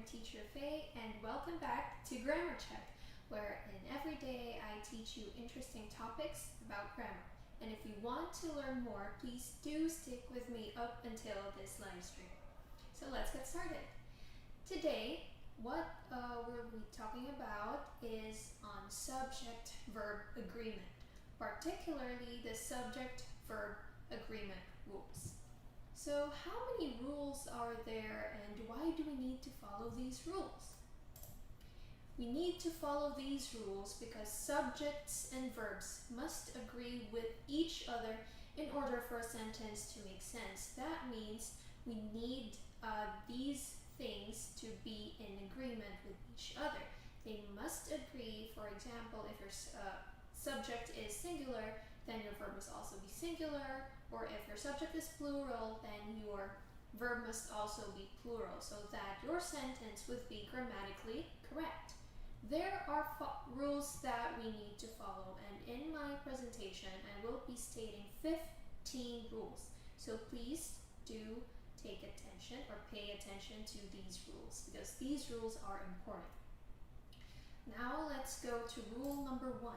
teacher Faye, and welcome back to Grammar Check, where in every day I teach you interesting topics about grammar. And if you want to learn more, please do stick with me up until this live stream. So let's get started. Today, what we'll be talking about is on subject-verb agreement, particularly the subject-verb agreement rules. So how many rules are there, and why do we need to follow these rules? We need to follow these rules because subjects and verbs must agree with each other in order for a sentence to make sense. That means we need these things to be in agreement with each other. They must agree. For example, if your subject is singular, then your verb must also be singular, or if your subject is plural, then your verb must also be plural, so that your sentence would be grammatically correct. There are rules that we need to follow, and in my presentation I will be stating 15 rules. So please do take attention or pay attention to these rules, because these rules are important. Now let's go to rule number 1.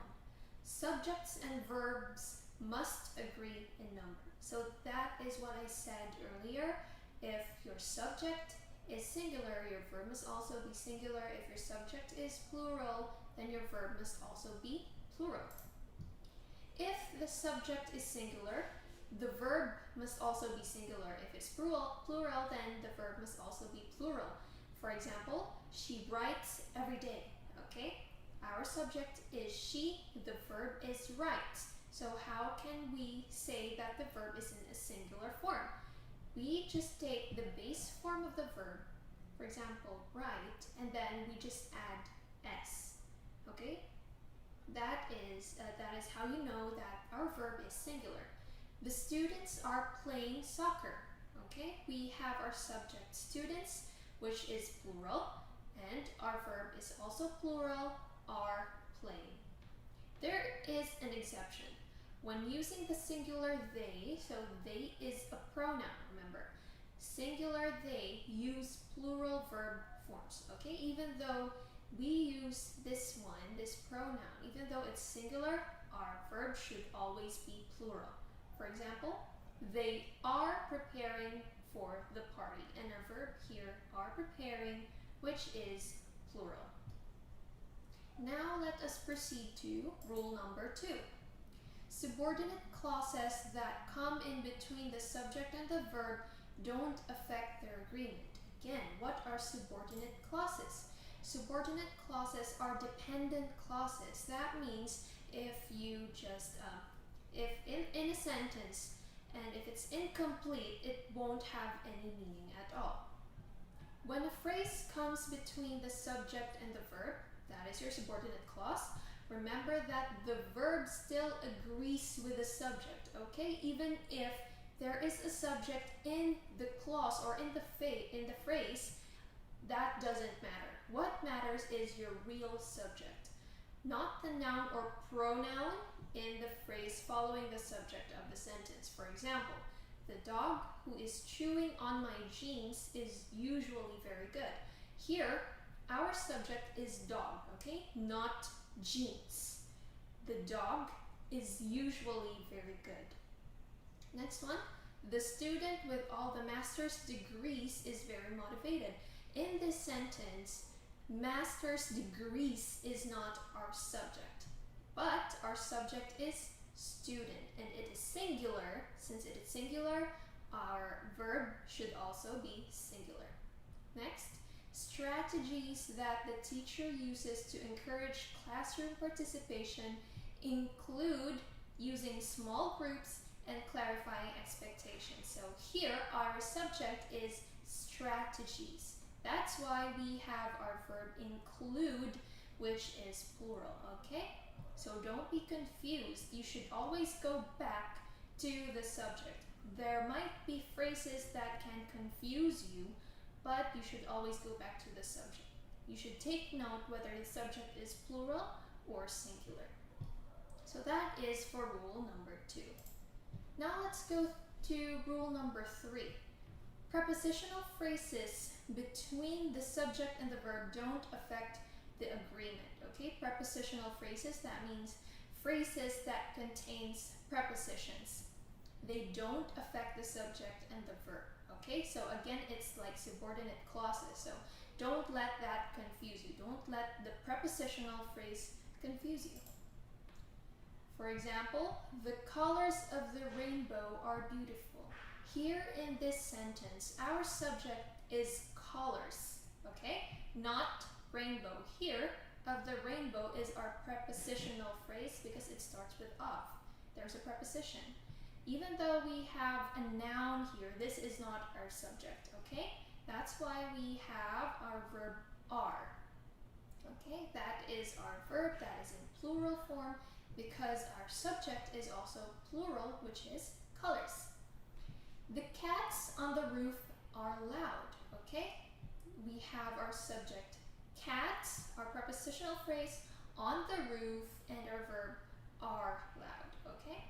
Subjects and verbs must agree in number. So that is what I said earlier. If your subject is singular, your verb must also be singular. If your subject is plural, then your verb must also be plural. If the subject is singular, the verb must also be singular. If it's plural, then the verb must also be plural. For example, she writes every day, okay? Our subject is she, the verb is write. So how can we say that the verb is in a singular form? We just take the base form of the verb, for example, write, and then we just add s, okay? That is how you know that our verb is singular. The students are playing soccer, okay? We have our subject students, which is plural, and our verb is also plural, are playing. There is an exception. When using the singular they, so they is a pronoun, remember. Singular they use plural verb forms, okay? Even though we use this one, this pronoun, even though it's singular, our verb should always be plural. For example, they are preparing for the party, and our verb here, are preparing, which is plural. Now let us proceed to rule number 2. Subordinate clauses that come in between the subject and the verb don't affect their agreement. Again, what are subordinate clauses? Subordinate clauses are dependent clauses. That means if you just, if in a sentence, and if it's incomplete, it won't have any meaning at all. When a phrase comes between the subject and the verb, that is your subordinate clause, remember that the verb still agrees with the subject, okay? Even if there is a subject in the clause or in the phrase, that doesn't matter. What matters is your real subject, not the noun or pronoun in the phrase following the subject of the sentence. For example, the dog who is chewing on my jeans is usually very good. Here, our subject is dog, okay? Not jeans. The dog is usually very good. Next one, the student with all the master's degrees is very motivated. In this sentence, master's degrees is not our subject, but our subject is student, and it is singular. Since it is singular, our verb should also be singular. Next, strategies that the teacher uses to encourage classroom participation include using small groups and clarifying expectations. So here our subject is strategies. That's why we have our verb include, which is plural, okay? So don't be confused. You should always go back to the subject. There might be phrases that can confuse you, but you should always go back to the subject. You should take note whether the subject is plural or singular. So that is for rule number 2. Now let's go to rule number 3. Prepositional phrases between the subject and the verb don't affect the agreement, okay? Prepositional phrases, that means phrases that contains prepositions. They don't affect the subject and the verb, okay? So again, it's like subordinate clauses, so don't let that confuse you. Don't let the prepositional phrase confuse you. For example, the colors of the rainbow are beautiful. Here in this sentence, our subject is colors, okay? Not rainbow. Here, of the rainbow is our prepositional phrase because it starts with of. There's a preposition. Even though we have a noun here, this is not our subject, okay? That's why we have our verb are. Okay, that is our verb, that is in plural form because our subject is also plural, which is colors. The cats on the roof are loud, okay? We have our subject cats, our prepositional phrase, on the roof, and our verb are loud, okay?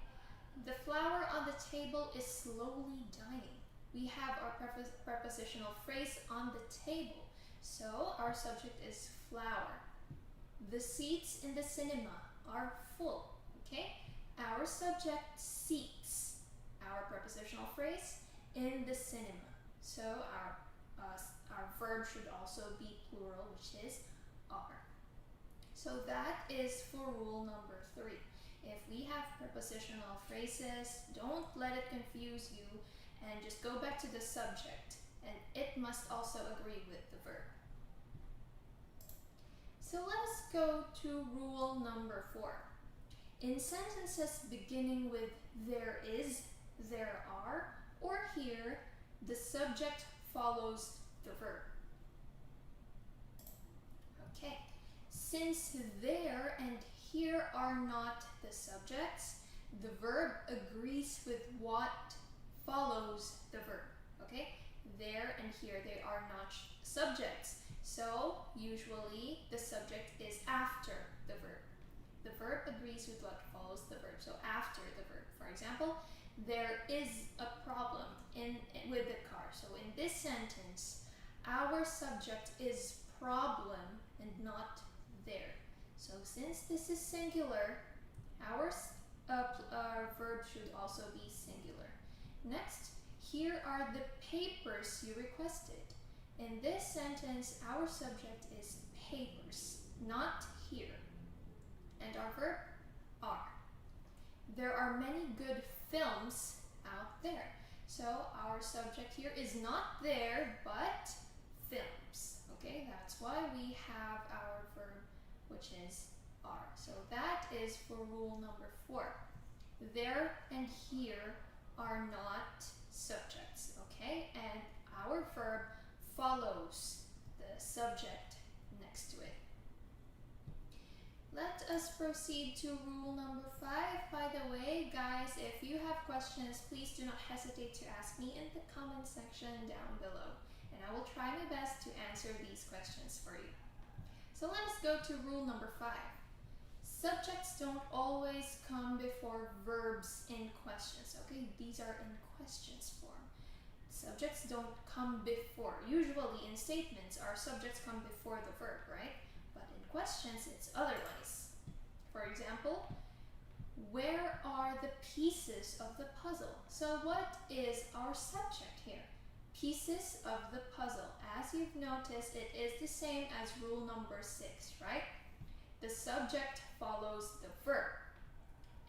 The flour on the table is slowly dying. We have our prepositional phrase on the table, so our subject is flour. The seats in the cinema are full, okay? Our subject seats, our prepositional phrase, in the cinema. So our verb should also be plural, which is are. So that is for rule number 3. If we have prepositional phrases, don't let it confuse you and just go back to the subject, and it must also agree with the verb. So let us go to rule number 4. In sentences beginning with there is, there are, or here, the subject follows the verb. Okay, since there and here are not the subjects, the verb agrees with what follows the verb. Okay, there and here, they are not subjects. So usually the subject is after the verb. The verb agrees with what follows the verb, so after the verb. For example, there is a problem with the car. So in this sentence, our subject is problem and not there. So since this is singular, our verb should also be singular. Next, here are the papers you requested. In this sentence, our subject is papers, not here. And our verb are. There are many good films out there. So our subject here is not there, but films. Okay, that's why we have our verb, which is are. So that is for rule number 4. There and here are not subjects, okay? And our verb follows the subject next to it. Let us proceed to rule number 5. By the way, guys, if you have questions, please do not hesitate to ask me in the comment section down below, and I will try my best to answer these questions for you. So let us go to rule number 5. Subjects don't always come before verbs in questions, okay? These are in questions form. Subjects don't come before. Usually in statements, our subjects come before the verb, right? But in questions, it's otherwise. For example, where are the pieces of the puzzle? So what is our subject here? Pieces of the puzzle. As you've noticed, it is the same as rule number 6, right? The subject follows the verb,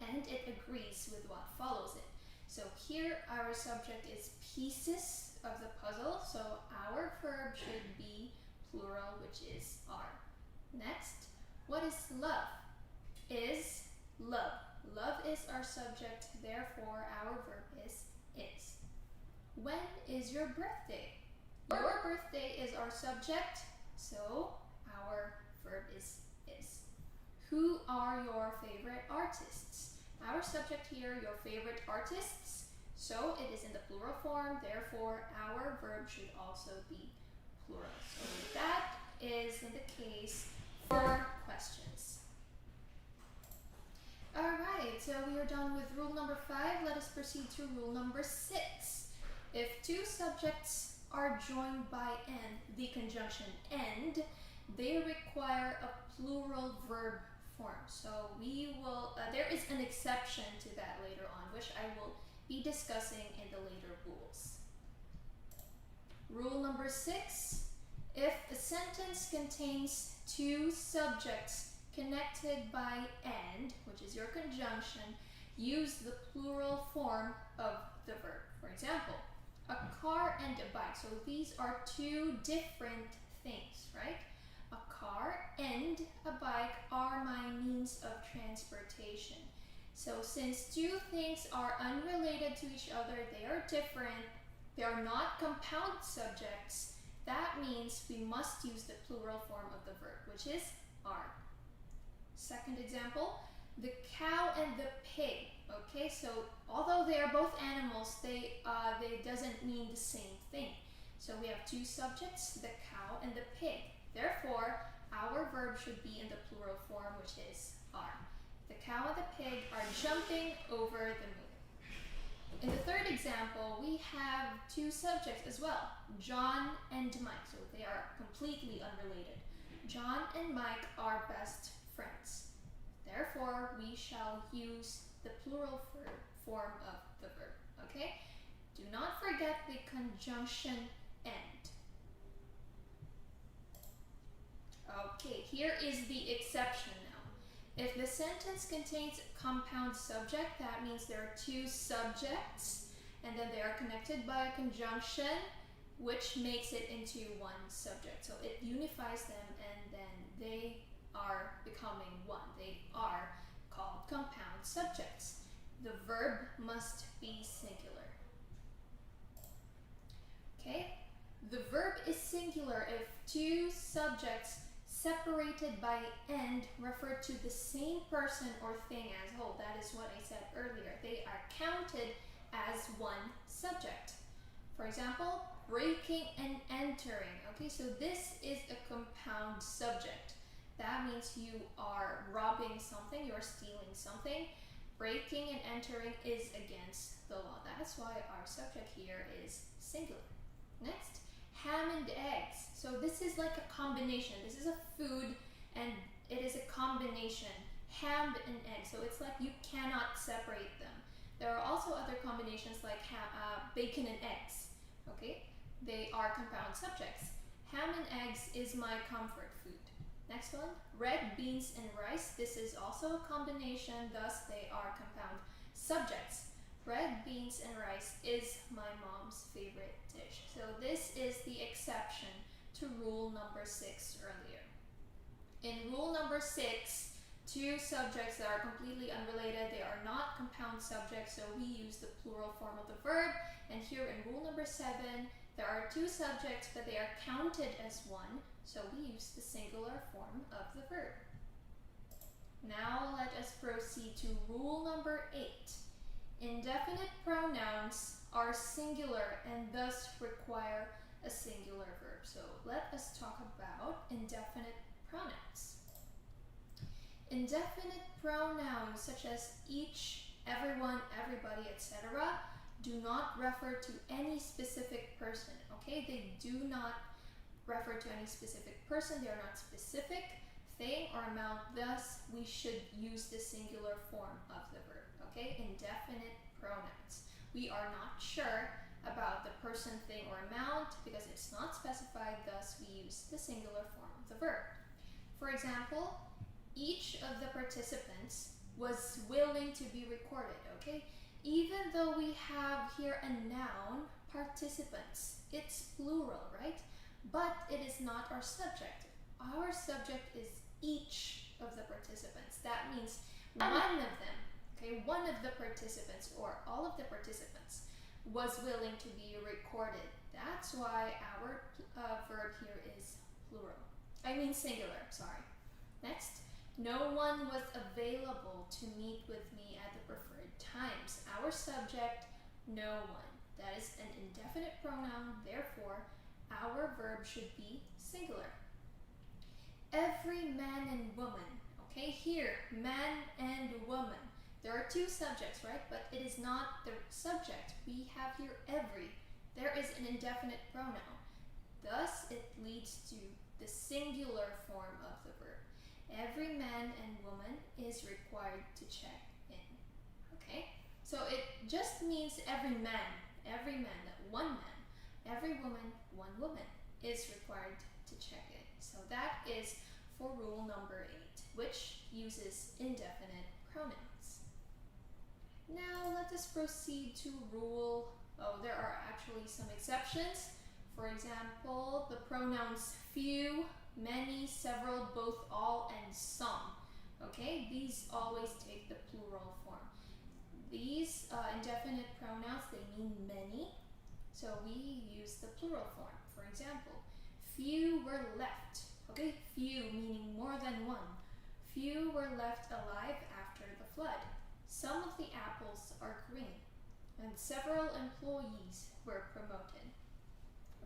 and it agrees with what follows it. So here our subject is pieces of the puzzle, so our verb should be plural, which is are. Next, what is love? Is love. Love is our subject, therefore our verb is. When is your birthday? Your birthday is our subject, so our verb is. Who are your favorite artists? Our subject here, your favorite artists, so it is in the plural form, therefore our verb should also be plural. So that is in the case for questions. Alright, so we are done with rule number 5. Let us proceed to rule number 6. If two subjects are joined by and, the conjunction and, they require a plural verb form. So we will, there is an exception to that later on, which I will be discussing in the later rules. Rule number 6, if a sentence contains two subjects connected by and, which is your conjunction, use the plural form of the verb. For example, a car and a bike. So these are two different things, right? A car and a bike are my means of transportation. So since two things are unrelated to each other, they are different, they are not compound subjects, that means we must use the plural form of the verb, which is are. Second example, the cow and the pig. Okay, so although they are both animals, they doesn't mean the same thing. So we have two subjects, the cow and the pig. Therefore, our verb should be in the plural form, which is are. The cow and the pig are jumping over the moon. In the third example, we have two subjects as well, John and Mike. So they are completely unrelated. John and Mike are best friends. Therefore, we shall use the plural form of the verb, okay? Do not forget the conjunction and. Okay, here is the exception now. If the sentence contains a compound subject, that means there are two subjects, and then they are connected by a conjunction, which makes it into one subject. So it unifies them, and then they are becoming one. They are called compound subjects. The verb must be singular. Okay? The verb is singular if two subjects separated by and refer to the same person or thing as whole. That is what I said earlier. They are counted as one subject. For example, breaking and entering. Okay, so this is a compound subject. That means you are robbing something, you are stealing something. Breaking and entering is against the law. That's why our subject here is singular. Next, ham and eggs. So this is like a combination. This is a food and it is a combination, ham and egg. So it's like you cannot separate them. There are also other combinations like bacon and eggs. Okay, they are compound subjects. Ham and eggs is my comfort food. Next one, red beans and rice. This is also a combination, thus they are compound subjects. Red beans and rice is my mom's favorite dish. So this is the exception to rule number 6 earlier. In rule number 6, two subjects that are completely unrelated, they are not compound subjects, so we use the plural form of the verb. And here in rule number 7, there are two subjects, but they are counted as one, so we use the singular form of the verb. Now let us proceed to rule number 8. Indefinite pronouns are singular and thus require a singular verb. So let us talk about indefinite pronouns. Indefinite pronouns such as each, everyone, everybody, etc. do not refer to any specific person, okay? They do not refer to any specific person. They are not specific, thing, or amount. Thus, we should use the singular form of the verb, okay? Indefinite pronouns. We are not sure about the person, thing, or amount because it's not specified. Thus, we use the singular form of the verb. For example, each of the participants was willing to be recorded, okay? Even though we have here a noun, participants, it's plural, right? But it is not our subject. Our subject is each of the participants. That means one of them, okay, one of the participants or all of the participants was willing to be recorded. That's why our verb here is plural. I mean singular, sorry. Next, no one was available to meet with me at the preferred times. Our subject, no one. That is an indefinite pronoun, therefore, our verb should be singular. Every man and woman. Okay, here, man and woman. There are two subjects, right? But it is not the subject. We have here every. there is an indefinite pronoun. Thus, it leads to the singular form of the verb. Every man and woman is required to check in. Okay? So it just means every man, that one man, every woman, one woman is required to check in. So that is for rule number 8, which uses indefinite pronouns. Now let us proceed to there are actually some exceptions. For example, the pronouns few, many, several, both, all, and some. Okay, these always take the plural form. These indefinite pronouns, they mean many, so we use the plural form. For example, few were left. Okay, few meaning more than one. Few were left alive after the flood. Some of the apples are green, and several employees were promoted.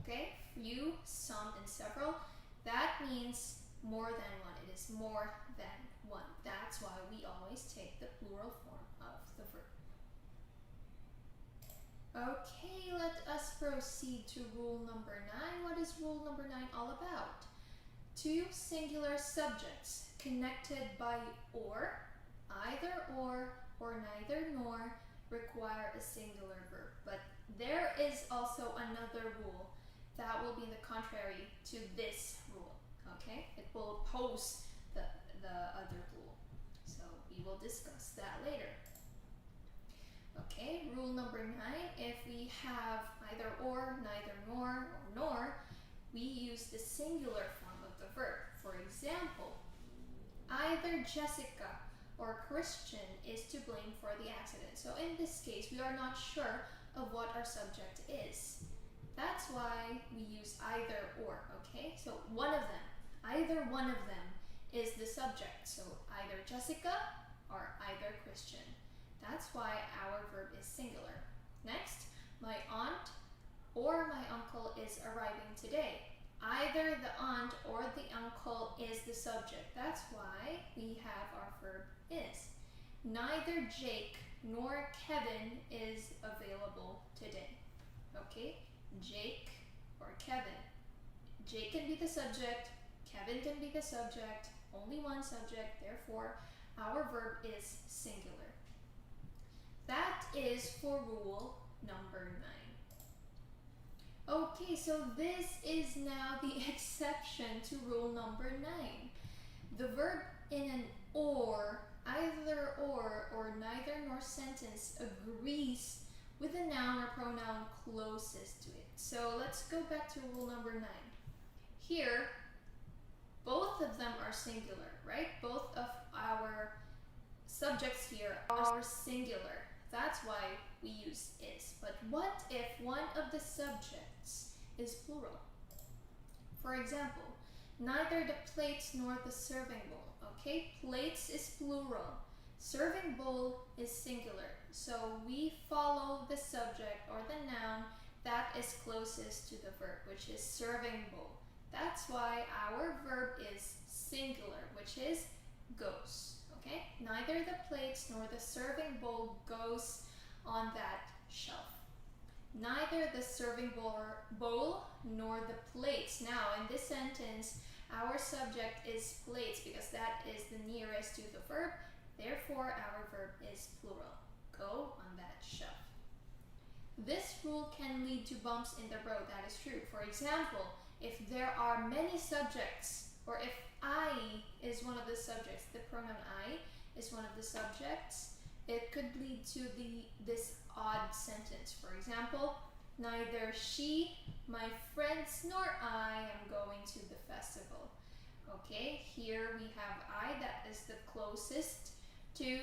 Okay, few, some, and several. That means more than one. It is more than one. That's why we always take the plural form of the verb. Okay, let us proceed to rule number 9. What is rule number 9 all about? Two singular subjects connected by or, either or neither nor, require a singular verb. But there is also another rule that will be the contrary to this rule. Okay, it will oppose the other rule. So we will discuss that later. Okay, rule number 9, if we have either or, neither nor, we use the singular form of the verb. For example, either Jessica or Christian is to blame for the accident. So in this case, we are not sure of what our subject is. That's why we use either or, okay? So either one of them is the subject. So either Jessica or either Christian. That's why our verb is singular. Next, my aunt or my uncle is arriving today. Either the aunt or the uncle is the subject. That's why we have our verb is. Neither Jake nor Kevin is available today. Okay, Jake or Kevin. Jake can be the subject, Kevin can be the subject, only one subject, therefore our verb is singular. That is for rule number 9. Okay, so this is now the exception to rule number 9. The verb in an or, either or neither nor sentence agrees with the noun or pronoun closest to it. So let's go back to rule number 9. Here, both of them are singular, right? Both of our subjects here are singular. That's why we use is. But what if one of the subjects is plural? For example, neither the plates nor the serving bowl. Okay, plates is plural. Serving bowl is singular. So we follow the subject or the noun that is closest to the verb, which is serving bowl. That's why our verb is singular, which is goes. Okay? Neither the plates nor the serving bowl goes on that shelf. Neither the serving bowl nor the plates. Now, in this sentence, our subject is plates because that is the nearest to the verb. Therefore, our verb is plural. Go on that shelf. This rule can lead to bumps in the road. That is true. For example, if there are many subjects, or if I is one of the subjects, the pronoun I is one of the subjects, it could lead to this odd sentence. For example, neither she, my friends, nor I am going to the festival. Okay, here we have I, that is the closest to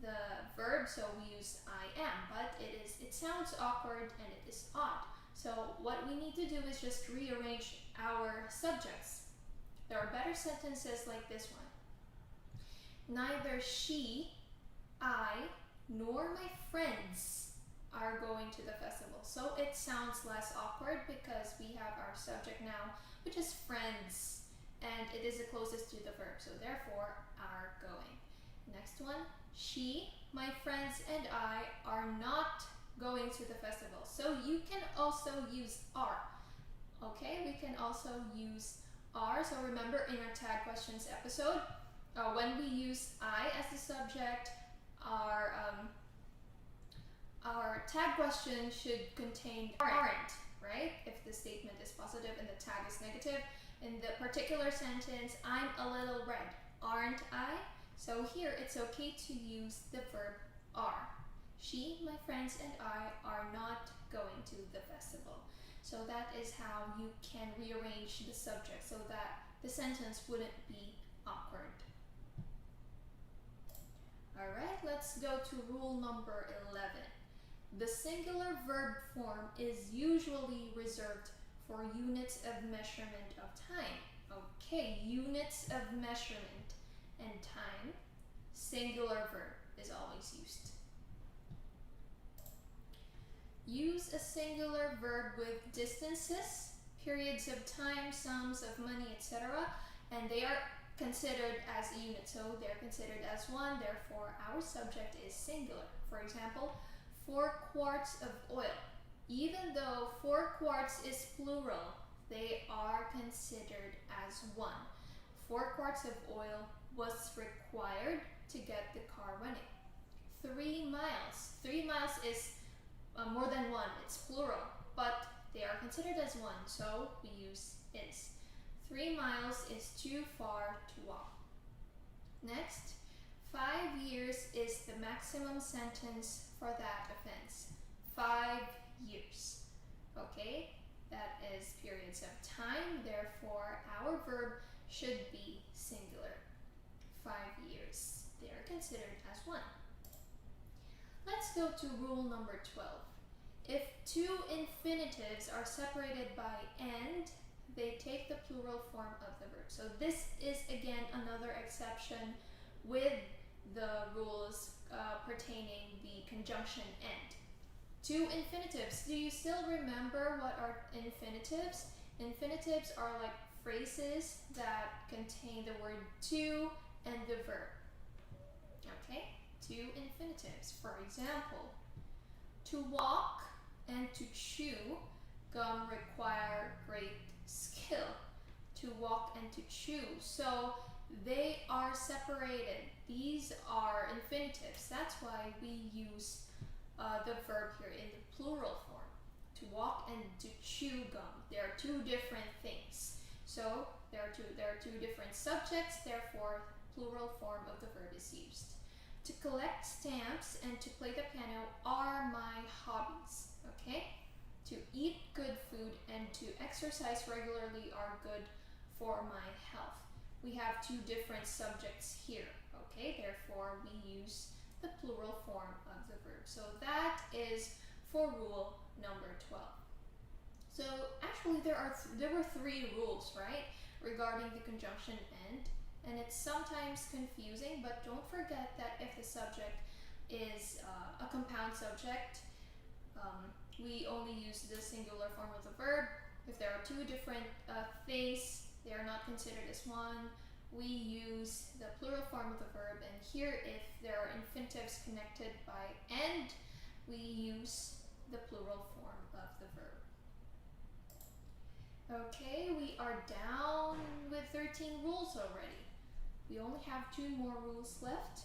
the verb, so we use I am, but it sounds awkward and it is odd. So what we need to do is just rearrange our subjects. There are better sentences like this one. Neither she, I, nor my friends are going to the festival. So it sounds less awkward because we have our subject now, which is friends, and it is the closest to the verb, so therefore are going. Next one, she, my friends, and I are not going to the festival. So you can also use are. Okay, we can also use are. So remember in our tag questions episode, when we use I as the subject, our tag question should contain aren't, right? If the statement is positive and the tag is negative. In the particular sentence, I'm a little red, aren't I? So here it's okay to use the verb are. She, my friends, and I are not going to the festival. So that is how you can rearrange the subject so that the sentence wouldn't be awkward. Alright, let's go to rule number 11. The singular verb form is usually reserved for units of measurement of time. Okay, units of measurement and time. Singular verb is always used. Use a singular verb with distances, periods of time, sums of money, etc. And they are considered as a unit, so they're considered as one, therefore our subject is singular. For example, 4 quarts of oil. Even though 4 quarts is plural, they are considered as one. 4 quarts of oil was required to get the car running. 3 miles. 3 miles is more than one, it's plural, but they are considered as one, so we use is. 3 miles is too far to walk. Next, 5 years is the maximum sentence for that offense. 5 years. Okay, that is periods of time, therefore our verb should be singular. 5 years. They are considered as one. Let's go to rule number 12. If 2 infinitives are separated by and, they take the plural form of the verb. So this is again another exception with the rules pertaining the conjunction and. 2 infinitives. Do you still remember what are infinitives? Infinitives are like phrases that contain the word to and the verb. Okay? 2 infinitives. For example, to walk and to chew gum require great skill. To walk and to chew. So they are separated. These are infinitives. That's why we use the verb here in the plural form. To walk and to chew gum. They are 2 different things. So there are two different subjects, therefore plural form of the verb is used. To collect stamps and to play the piano are my hobbies. Okay? To eat good food and to exercise regularly are good for my health. We have 2 different subjects here. Okay? Therefore we use the plural form of the verb. So that is for rule number 12. So actually there were 3 rules, right, regarding the conjunction and it's sometimes confusing, but don't forget that if the subject is a compound subject, we only use the singular form of the verb. If there are 2 different things, they are not considered as one. We use the plural form of the verb, and here if there are infinitives connected by and, we use the plural form of the verb. Okay, we are down with 13 rules already. We only have 2 more rules left.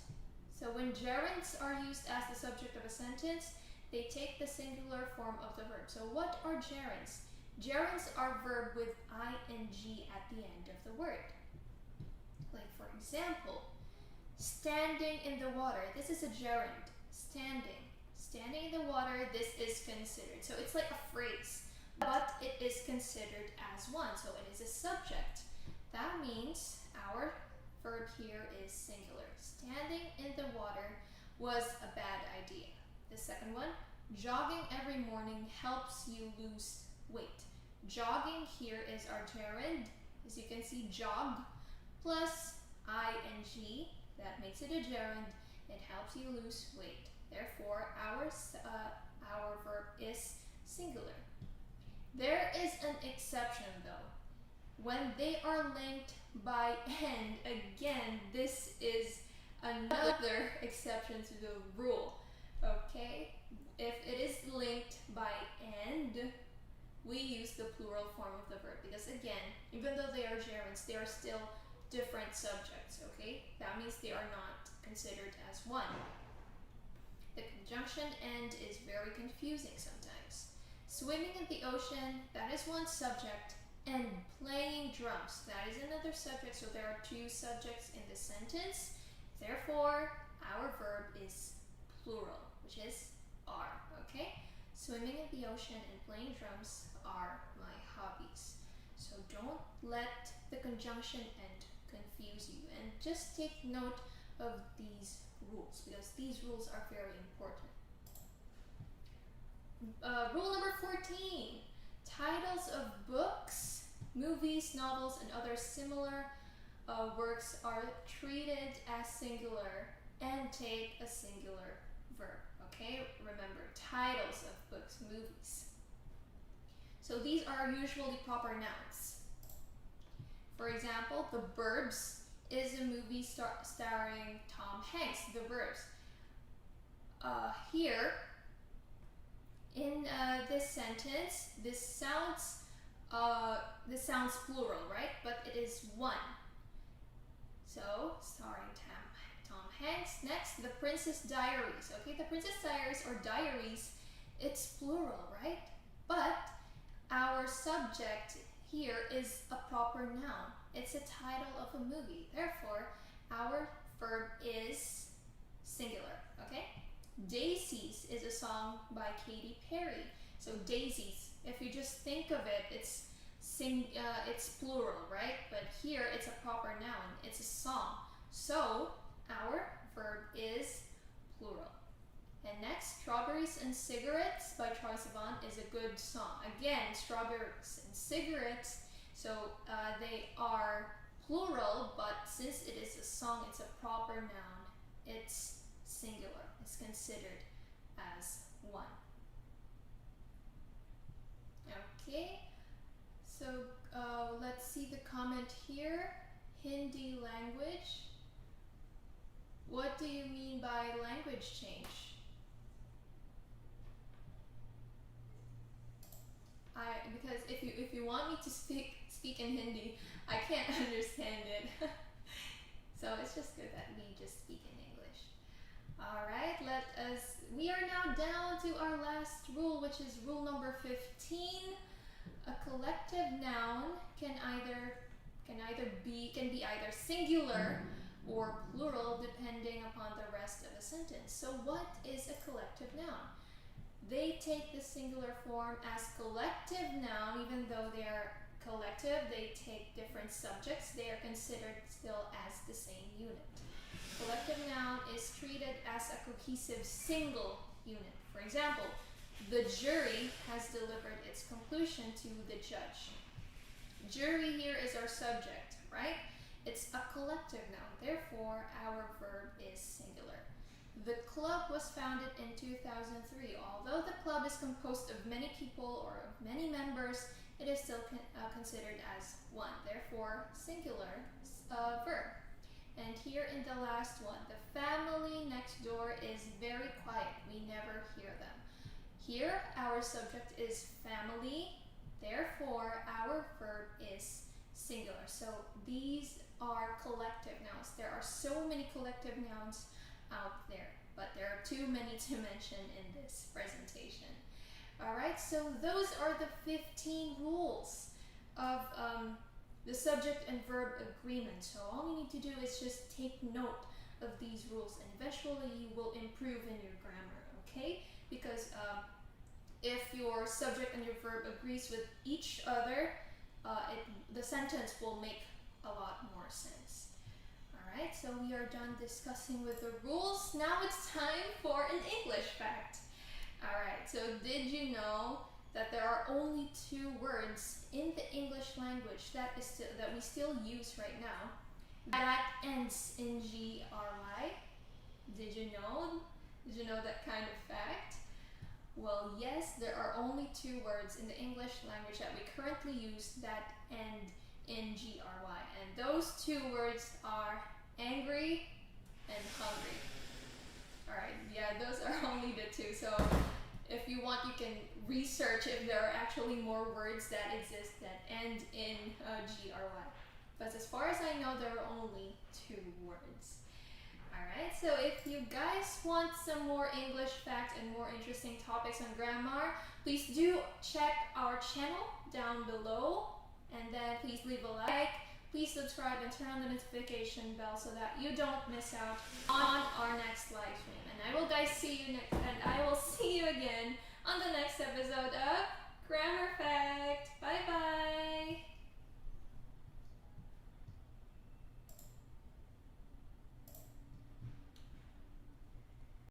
So when gerunds are used as the subject of a sentence, they take the singular form of the verb. So what are gerunds? Gerunds are verb with ing at the end of the word. Like for example, standing in the water. This is a gerund. Standing. Standing in the water, this is considered. So it's like a phrase, but it is considered as one. So it is a subject. That means our verb here is singular. Standing in the water was a bad idea. The second one, jogging every morning helps you lose weight. Jogging here is our gerund. As you can see, jog plus ing, that makes it a gerund. It helps you lose weight. Therefore, our verb is singular. There is an exception though. When they are linked by and, again, this is another exception to the rule. Okay? If it is linked by and, we use the plural form of the verb because again, even though they are gerunds, they are still different subjects, okay? That means they are not considered as one. The conjunction and is very confusing sometimes. Swimming in the ocean, that is one subject, and playing drums, that is another subject, so there are two subjects in the sentence. Therefore, our verb is plural, which is are, okay? Swimming in the ocean and playing drums are my hobbies. So don't let the conjunction and confuse you, and just take note of these rules because these rules are very important. Rule number 14. Titles of books, movies, novels, and other similar works are treated as singular and take a singular verb. Okay, remember, titles of books, movies. So these are usually proper nouns. For example, The Burbs is a movie starring Tom Hanks. The Burbs. Here, in this sentence, this sounds plural, right? But it is one. So, starring Tom Hanks. Next, The Princess Diaries. Okay, The Princess Diaries or Diaries, it's plural, right? But our subject here is a proper noun. It's a title of a movie. Therefore, our verb is singular, okay? Daisies is a song by Katy Perry. So daisies, if you just think of it, it's plural, right? But here it's a proper noun. It's a song. So our verb is plural. And next, Strawberries and Cigarettes by Troye Sivan is a good song. Again, strawberries and cigarettes. So they are plural, but since it is a song, it's a proper noun. It's singular. It's considered as one. Okay, so let's see the comment here. Hindi language. What do you mean by language change? Because if you want me to speak in Hindi, I can't understand it. So it's just good that we just speak in English. Alright, we are now down to our last rule, which is rule number 15. A collective noun can be either singular or plural depending upon the rest of the sentence. So what is a collective noun? They take the singular form as collective noun. Even though they are collective, they take different subjects. They are considered still as the same unit. Collective noun is treated as a cohesive single unit. For example, the jury has delivered its conclusion to the judge. Jury here is our subject, right? It's a collective noun. Therefore, our verb is singular. The club was founded in 2003. Although the club is composed of many people or of many members, it is still considered as one. Therefore, singular verb. And here in the last one, the family next door is very quiet. We never hear them. Here, our subject is family. Therefore, our verb is singular. So these are collective nouns. There are so many collective nouns out there, but there are too many to mention in this presentation. Alright, so those are the 15 rules of the subject and verb agreement. So all you need to do is just take note of these rules, and eventually you will improve in your grammar, okay? Because if your subject and your verb agrees with each other, the sentence will make a lot more sense. Alright, so we are done discussing with the rules. Now it's time for an English fact. Alright, so did you know that there are only 2 words in the English language that we still use right now that ends in GRY? Did you know? Did you know that kind of fact? Well, yes, there are only 2 words in the English language that we currently use that end in GRY, and those 2 words are angry and hungry. Alright, yeah, those are only the two. So if you want, you can research if there are actually more words that exist that end in GRY. But as far as I know, there are only 2 words. Alright, so if you guys want some more English facts and more interesting topics on grammar, please do check our channel down below. And then please leave a like, please subscribe and turn on the notification bell so that you don't miss out on our next live stream. And I will see you again on the next episode of Grammar Fact.